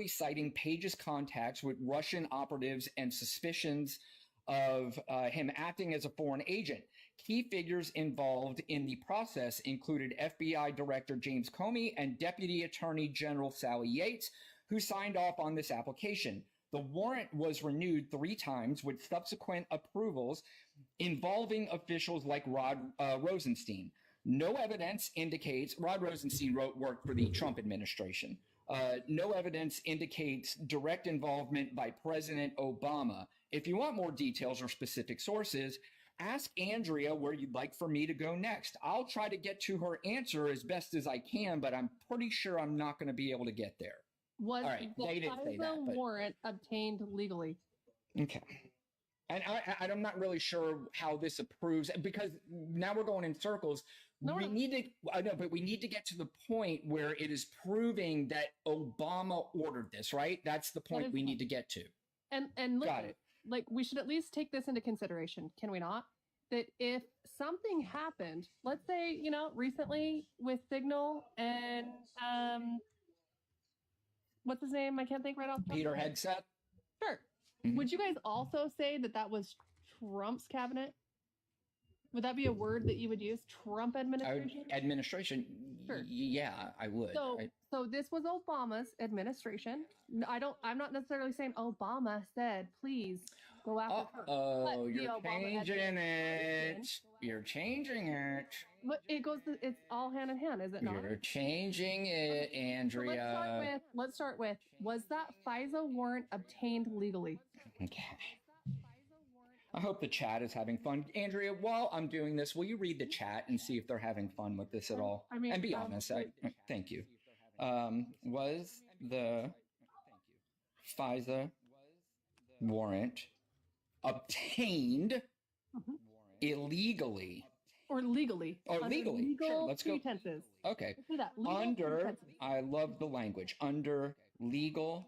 citing Page's contacts with Russian operatives and suspicions of him acting as a foreign agent. Key figures involved in the process included FBI Director James Comey and Deputy Attorney General Sally Yates, who signed off on this application. The warrant was renewed 3 times with subsequent approvals involving officials like Rod Rosenstein. No evidence indicates Rod Rosenstein worked for the Trump administration. No evidence indicates direct involvement by President Obama. If you want more details or specific sources, ask Andrea where you'd like for me to go next. I'll try to get to her answer as best as I can, but I'm pretty sure I'm not going to be able to get there. Was the FISA warrant obtained legally? Okay. And I'm not really sure how this approves, because now we're going in circles. We need to get to the point where it is proving that Obama ordered this, right? That's the point we need to get to. And listen, like, we should at least take this into consideration, can we not? That if something happened, let's say, you know, recently with Signal and what's his name? I can't think right off the top. Peter Hegseth? Sure. Mm-hmm. Would you guys also say that that was Trump's cabinet? Would that be a word that you would use? Trump administration? Administration? Sure. Yeah, I would. So this was Obama's administration. I'm not necessarily saying Obama said, please go after her. Oh, you're changing it. You're changing it. But it's all hand in hand, is it not? You're changing it, Andrea. So let's start with, was that FISA warrant obtained legally? Okay. I hope the chat is having fun. Andrea, while I'm doing this, will you read the chat and see if they're having fun with this at all? I mean, and be honest. Thank you. Was the FISA warrant obtained illegally? Or legally. Or legally. Legal sure, let's pretenses. Go. Okay. Let's do that. Pretenses. I love the language. Under legal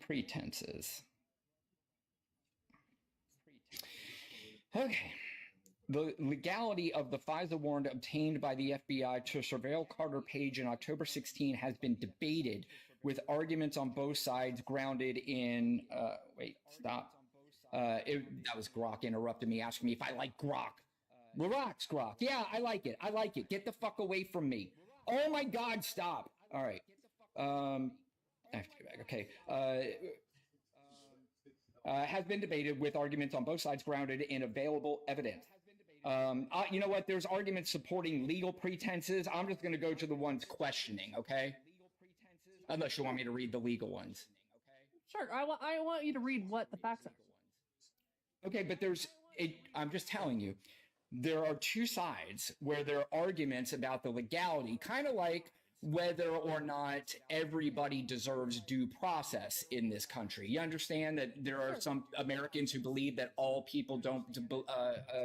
pretenses. Okay. The legality of the FISA warrant obtained by the FBI to surveil Carter Page in October 16 has been debated, with arguments on both sides grounded in that was Grok interrupting me, asking me if I like Grok. Relax, Grok. Yeah, I like it. Get the fuck away from me. Oh my God, stop. All right. I have to get back. Okay. Has been debated with arguments on both sides grounded in available evidence. You know what? There's arguments supporting legal pretenses. I'm just going to go to the ones questioning, okay? Unless you want me to read the legal ones. Sure. I want you to read what the facts are. Okay, but I'm just telling you, there are two sides where there are arguments about the legality, kind of like whether or not everybody deserves due process in this country. You understand that there are some Americans who believe that all people don't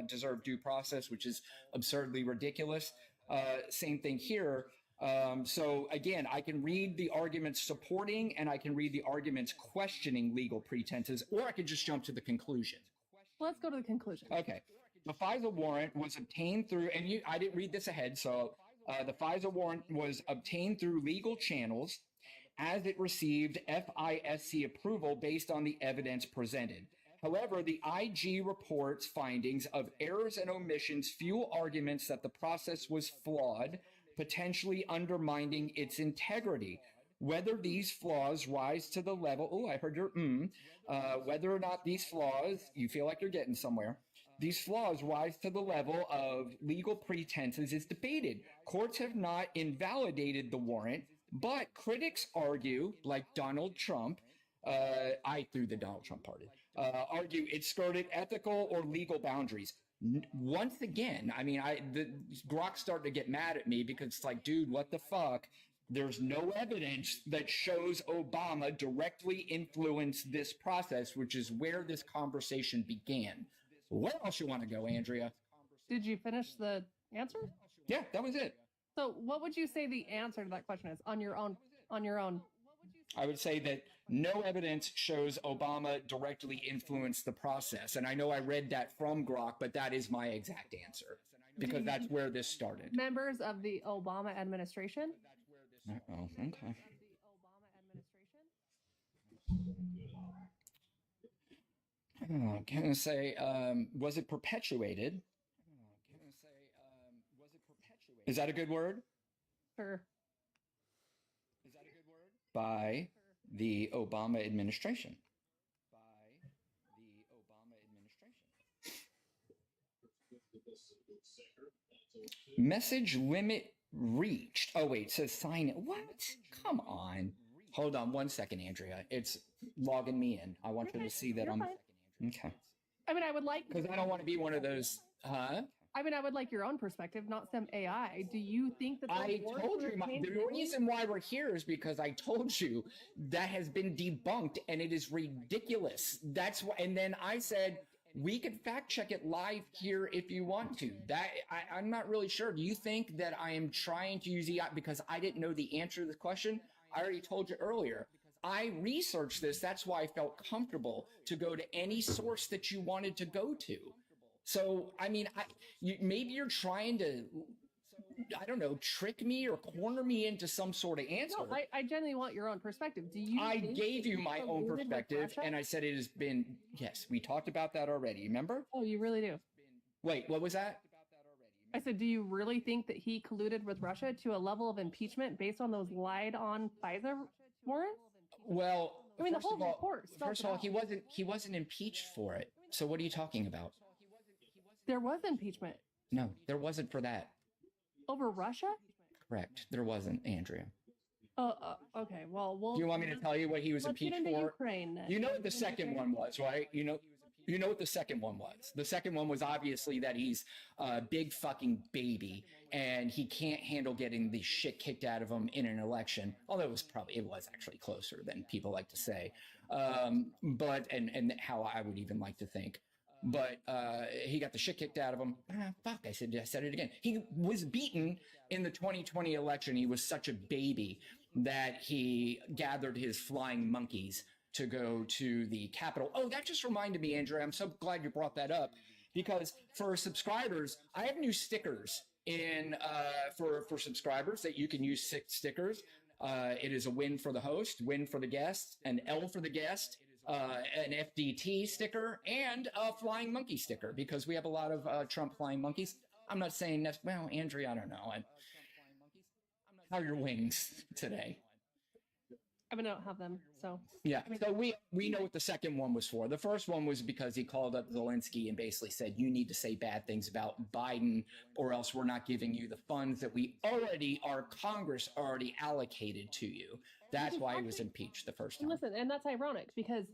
deserve due process, which is absurdly ridiculous. Same thing here. So again, I can read the arguments supporting and I can read the arguments questioning legal pretenses, or I could just jump to the conclusion. Let's go to the conclusion. Okay. The FISA warrant was obtained through, and I didn't read this ahead, so the FISA warrant was obtained through legal channels as it received FISC approval based on the evidence presented. However, the IG report's findings of errors and omissions fuel arguments that the process was flawed, potentially undermining its integrity. Whether these flaws rise to the level, I heard your whether or not these flaws, you feel like you're getting somewhere, these flaws rise to the level of legal pretenses is debated. Courts have not invalidated the warrant, but critics argue, like Donald Trump, I threw the Donald Trump party, argue it skirted ethical or legal boundaries. Once again, I mean, Grok's starting to get mad at me because it's like, dude, what the fuck? There's no evidence that shows Obama directly influenced this process, which is where this conversation began. Where else you want to go, Andrea? Did you finish the answer? Yeah, that was it. So what would you say the answer to that question is on your own? I would say that no evidence shows Obama directly influenced the process. And I know I read that from Grok, but that is my exact answer because that's where this started. Members of the Obama administration? Uh-oh. Okay. Can I say, was it perpetuated? Is that a good word? Sure. By the Obama administration. Message limit reached. Oh, wait, it says sign it. What? Come on. Hold on 1 second, Andrea. It's logging me in. I want you to see that I'm. Okay. I mean, I would like. Because I don't want to be one of those. Huh? I mean, I would like your own perspective, not some AI. Do you think that I told you the reason why we're here is because I told you that has been debunked and it is ridiculous. That's why. And then I said we could fact check it live here if you want to. That I'm not really sure. Do you think that I am trying to use AI because I didn't know the answer to the question? I already told you earlier. I researched this. That's why I felt comfortable to go to any source that you wanted to go to. So, I mean, maybe you're trying to, I don't know, trick me or corner me into some sort of answer. No, I genuinely want your own perspective. Do you? I gave you my own perspective, and I said it has been, yes, we talked about that already. Remember? Oh, you really do? Wait, what was that? I said, do you really think that he colluded with Russia to a level of impeachment based on those lied-on FISA warrants? Well, I mean, the whole report. First of all, he wasn't impeached for it. So what are you talking about? There was impeachment. No, there wasn't for that. Over Russia? Correct. There wasn't, Andrea. Okay. Well, do you want me to tell you what he was impeached for? Ukraine, you know what the second one was, right? You know what the second one was. The second one was obviously that he's a big fucking baby and he can't handle getting the shit kicked out of him in an election. Although it was actually closer than people like to say. But how I would even like to think. But he got the shit kicked out of him. I said it again. He was beaten in the 2020 election. He was such a baby that he gathered his flying monkeys to go to the Capitol. Oh, that just reminded me, Andrea. I'm so glad you brought that up because for subscribers, I have new stickers for subscribers that you can use 6 stickers. It is a win for the host, win for the guest, an L for the guest. An FDT sticker and a flying monkey sticker because we have a lot of Trump flying monkeys. I'm not saying that's, well, Andrea, I don't know. How are your wings today? I mean, I don't have them, so. Yeah, so we know what the second one was for. The first one was because he called up Zelensky and basically said, you need to say bad things about Biden or else we're not giving you the funds that our Congress already allocated to you. That's why he was impeached the first time. Listen, and that's ironic because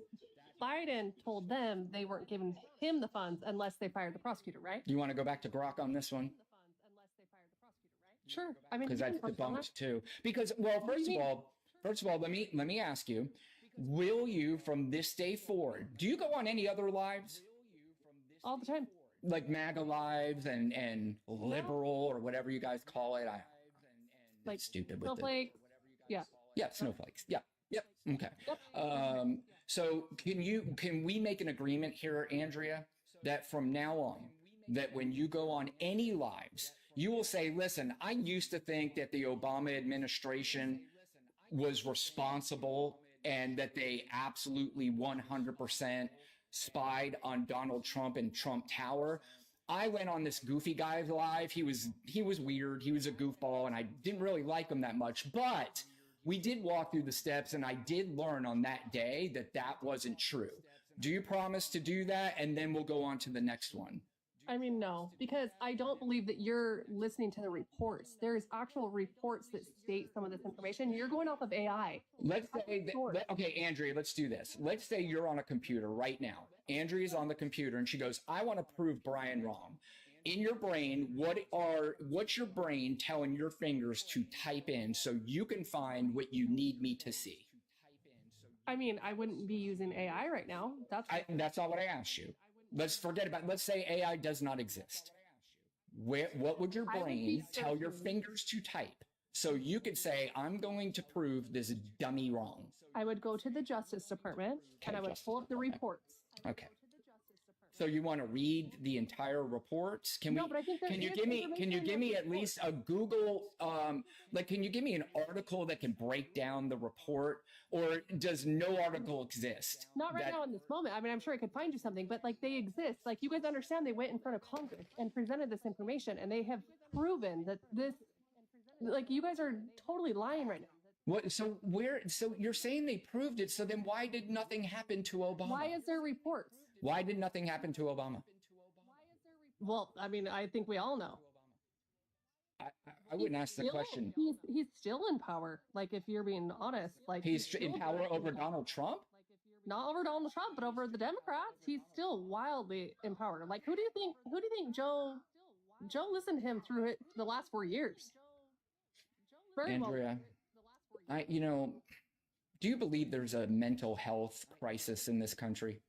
Biden told them they weren't giving him the funds unless they fired the prosecutor, right? You want to go back to Grok on this one? Sure. I mean, because that's debunked too. Because, well, First of all, let me ask you, will you from this day forward, do you go on any other lives? All the time. Like MAGA lives and liberal or whatever you guys call it? Like stupid with Snowflake. Yeah. Yeah, snowflakes. Yeah. Yep. Okay. Yep. So can we make an agreement here, Andrea, that from now on, that when you go on any lives, you will say, listen, I used to think that the Obama administration was responsible and that they absolutely 100% spied on Donald Trump and Trump Tower. I went on this goofy guy's live. He was weird. He was a goofball and I didn't really like him that much, but we did walk through the steps and I did learn on that day that that wasn't true. Do you promise to do that? And then we'll go on to the next one. I mean, no, because I don't believe that you're listening to the reports. There's actual reports that state some of this information. You're going off of AI. Let's say, okay, Andrea, let's do this. Let's say you're on a computer right now. Andrea's on the computer and she goes, I want to prove Brian wrong. In your brain, what's your brain telling your fingers to type in so you can find what you need me to see? I mean, I wouldn't be using AI right now. That's not what I asked you. Let's forget about, let's say AI does not exist. What would your brain tell your fingers to type? So you could say, I'm going to prove this dummy wrong. I would go to the Justice Department and I would pull up the reports. Okay. So you want to read the entire reports? No, but I think can you give me at least a Google like can you give me an article that can break down the report, or does no article exist? Not right now in this moment. I mean, I'm sure I could find you something, but like they exist. Like you guys understand they went in front of Congress and presented this information, and they have proven that this, like you guys are totally lying right now. What? So you're saying they proved it? So then why did nothing happen to Obama? Why is there reports? Why did nothing happen to Obama? Well, I mean, I think we all know. I wouldn't ask the question. He's still in power. Like, if you're being honest, like he's in power over Donald Trump. Not over Donald Trump, but over the Democrats. He's still wildly in power. Like, who do you think Joe listened to him through it the last 4 years? Very Andrea, do you believe there's a mental health crisis in this country?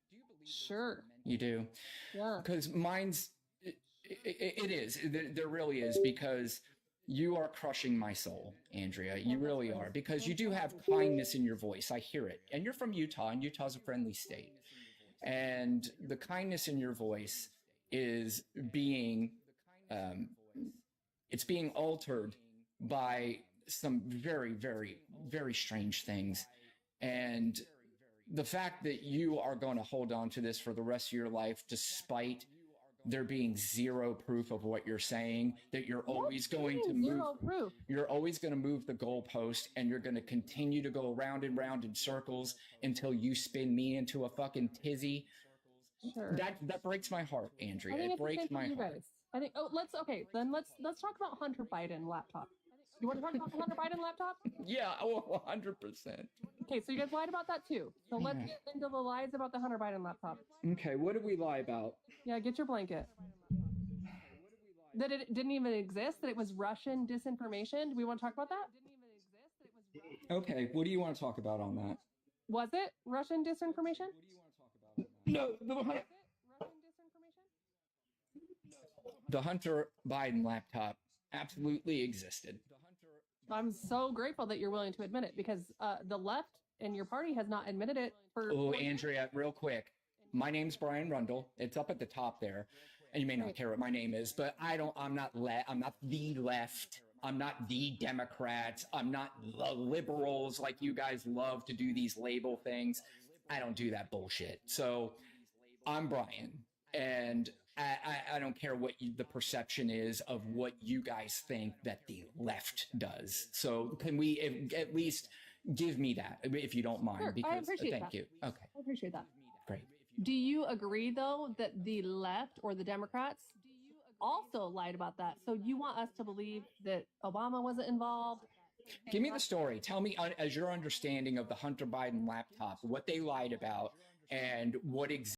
Sure. You do? Yeah. Because it is. There really is, because you are crushing my soul, Andrea. You really are, because you do have kindness in your voice. I hear it. And you're from Utah, and Utah's a friendly state. And the kindness in your voice is being altered by some very, very, very strange things. And the fact that you are going to hold on to this for the rest of your life, despite there being zero proof of what you're saying, that you're always going to move, you're always going to move the goalpost, and you're going to continue to go round and round in circles until you spin me into a fucking tizzy. Sure. That breaks my heart, Andrea. It breaks my heart. I think. Let's talk about Hunter Biden laptop. You want to talk about the Hunter Biden laptop? Yeah, 100%. Okay, so you guys lied about that too. So let's get into the lies about the Hunter Biden laptop. Okay, what did we lie about? Yeah, get your blanket. That it didn't even exist, that it was Russian disinformation. Do we want to talk about that? Okay, what do you want to talk about on that? Was it Russian disinformation? No, the Hunter Biden laptop absolutely existed. I'm so grateful that you're willing to admit it, because the left and your party has not admitted it for. Oh, Andrea, real quick. My name's Brian Rundle. It's up at the top there. And you may not care what my name is, but I'm not the left. I'm not the Democrats. I'm not the liberals, like you guys love to do these label things. I don't do that bullshit. So I'm Brian, and I don't care what the perception is of what you guys think that the left does. So can we at least give me that, if you don't mind? Sure, because I appreciate thank that. you. Okay. I appreciate that. Great. Do you agree, though, that the left or the Democrats also lied about that? So you want us to believe that Obama wasn't involved? Give me the story. Tell me, as your understanding of the Hunter Biden laptop, what they lied about and what exactly